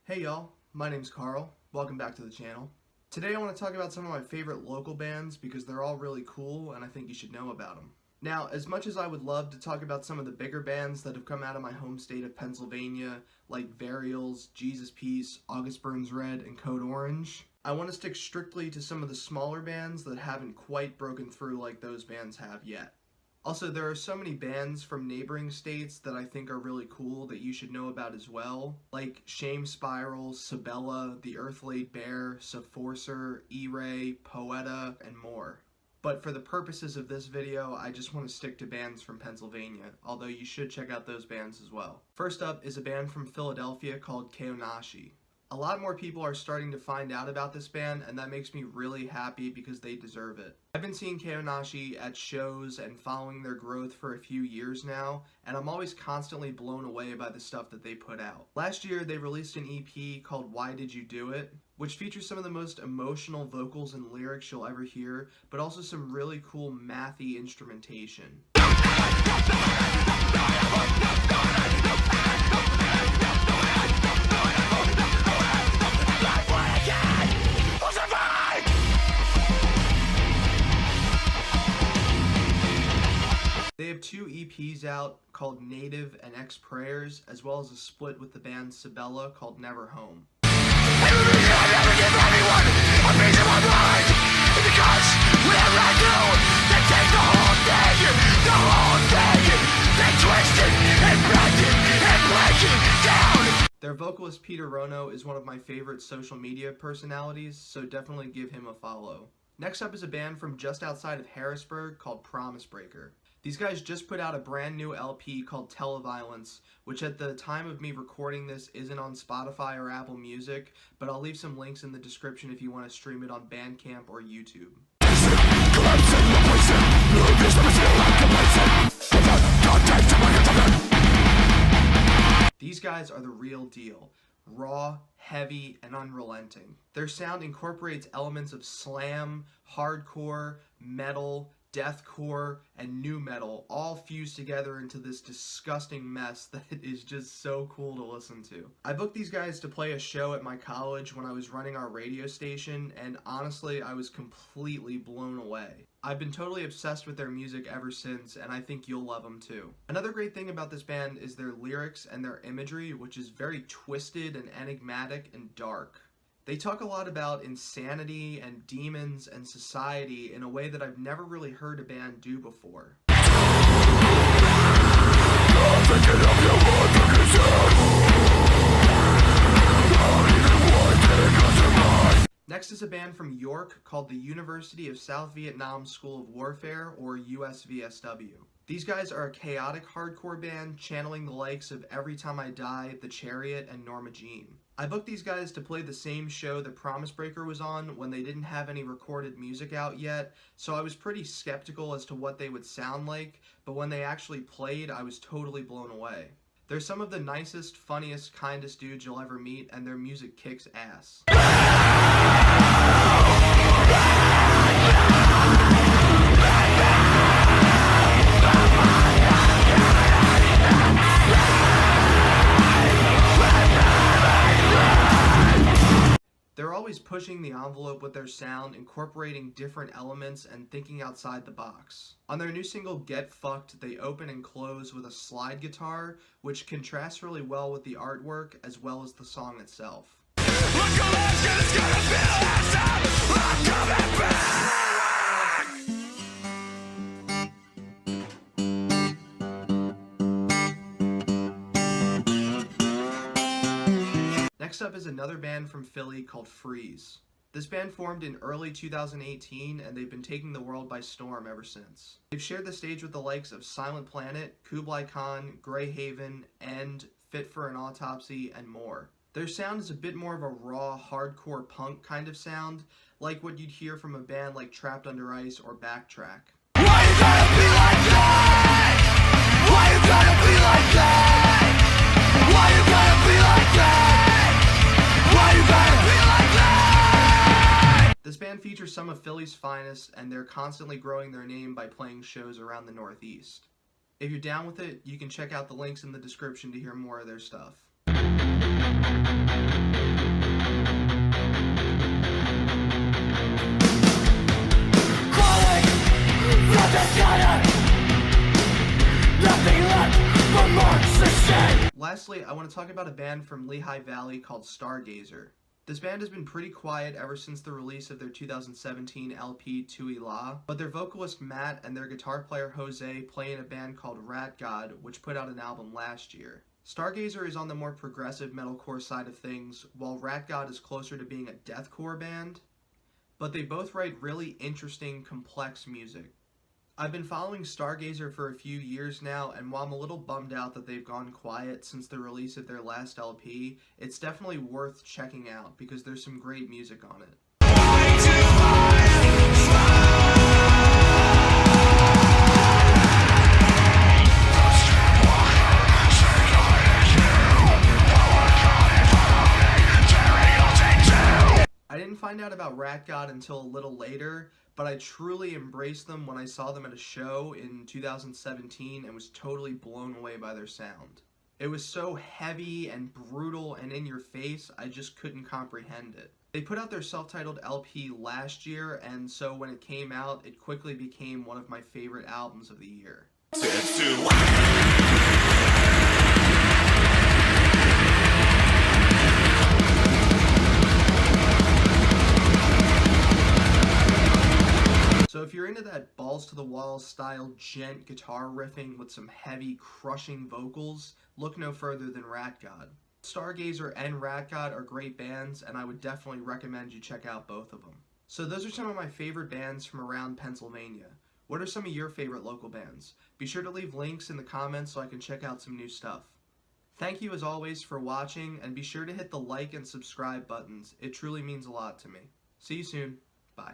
Hey y'all, my name's Carl. Welcome back to the channel. Today I want to talk about some of my favorite local bands because they're all really cool and I think you should know about them. Now, as much as I would love to talk about some of the bigger bands that have come out of my home state of Pennsylvania, like Varials, Jesus Piece, August Burns Red, and Code Orange, I want to stick strictly to some of the smaller bands that haven't quite broken through like those bands have yet. Also, there are so many bands from neighboring states that I think are really cool that you should know about as well, like Shame Spiral, Sabella, The Earth Laid Bare, Sepforcer, E-Ray, Poeta, and more. But for the purposes of this video, I just want to stick to bands from Pennsylvania, although you should check out those bands as well. First up is a band from Philadelphia called KAONASHI. A lot more people are starting to find out about this band, and that makes me really happy because they deserve it. I've been seeing KAONASHI at shows and following their growth for a few years now, and I'm always constantly blown away by the stuff that they put out. Last year, they released an EP called Why Did You Do It?, which features some of the most emotional vocals and lyrics you'll ever hear, but also some really cool mathy instrumentation. They have two EPs out called Native and X Prayers, as well as a split with the band Sabella called Never Home. Their vocalist Peter Rono is one of my favorite social media personalities, so definitely give him a follow. Next up is a band from just outside of Harrisburg called Promise Breaker. These guys just put out a brand new LP called Televiolence, which at the time of me recording this isn't on Spotify or Apple Music, but I'll leave some links in the description if you want to stream it on Bandcamp or YouTube. These guys are the real deal. Raw, heavy, and unrelenting. Their sound incorporates elements of slam, hardcore, metal, deathcore, and nu metal, all fused together into this disgusting mess that is just so cool to listen to. I booked these guys to play a show at my college when I was running our radio station, and honestly, I was completely blown away. I've been totally obsessed with their music ever since, and I think you'll love them too. Another great thing about this band is their lyrics and their imagery, which is very twisted and enigmatic and dark. They talk a lot about insanity and demons and society in a way that I've never really heard a band do before. Next is a band from York called the University of South Vietnam School of Warfare, or USVSW. These guys are a chaotic hardcore band channeling the likes of Every Time I Die, The Chariot, and Norma Jean. I booked these guys to play the same show that Promise Breaker was on when they didn't have any recorded music out yet, so I was pretty skeptical as to what they would sound like, but when they actually played, I was totally blown away. They're some of the nicest, funniest, kindest dudes you'll ever meet, and their music kicks ass. They're always pushing the envelope with their sound, incorporating different elements and thinking outside the box. On their new single Get Fucked, they open and close with a slide guitar, which contrasts really well with the artwork as well as the song itself. Next up is another band from Philly called Freeze. This band formed in early 2018 and they've been taking the world by storm ever since. They've shared the stage with the likes of Silent Planet, Kublai Khan, Grey Haven, End, Fit for an Autopsy, and more. Their sound is a bit more of a raw, hardcore punk kind of sound, like what you'd hear from a band like Trapped Under Ice or Backtrack. Why you gotta be like that? Why you gotta be like that? Why you gotta be like that? Why you gotta be like that? This band features some of Philly's finest, and they're constantly growing their name by playing shows around the Northeast. If you're down with it, you can check out the links in the description to hear more of their stuff. Lastly, I want to talk about a band from Lehigh Valley called STARGAZER. This band has been pretty quiet ever since the release of their 2017 LP Tui La, but their vocalist Matt and their guitar player Jose play in a band called RATGOD, which put out an album last year. STARGAZER is on the more progressive metalcore side of things, while RATGOD is closer to being a deathcore band, but they both write really interesting, complex music. I've been following STARGAZER for a few years now, and while I'm a little bummed out that they've gone quiet since the release of their last LP, it's definitely worth checking out because there's some great music on it. I didn't find out about RATGOD until a little later, but I truly embraced them when I saw them at a show in 2017 and was totally blown away by their sound. It was so heavy and brutal and in your face, I just couldn't comprehend it. They put out their self-titled LP last year, and so when it came out, it quickly became one of my favorite albums of the year. So if you're into that balls-to-the-wall style gent guitar riffing with some heavy, crushing vocals, look no further than RATGOD. STARGAZER and RATGOD are great bands, and I would definitely recommend you check out both of them. So those are some of my favorite bands from around Pennsylvania. What are some of your favorite local bands? Be sure to leave links in the comments so I can check out some new stuff. Thank you as always for watching, and be sure to hit the like and subscribe buttons. It truly means a lot to me. See you soon. Bye.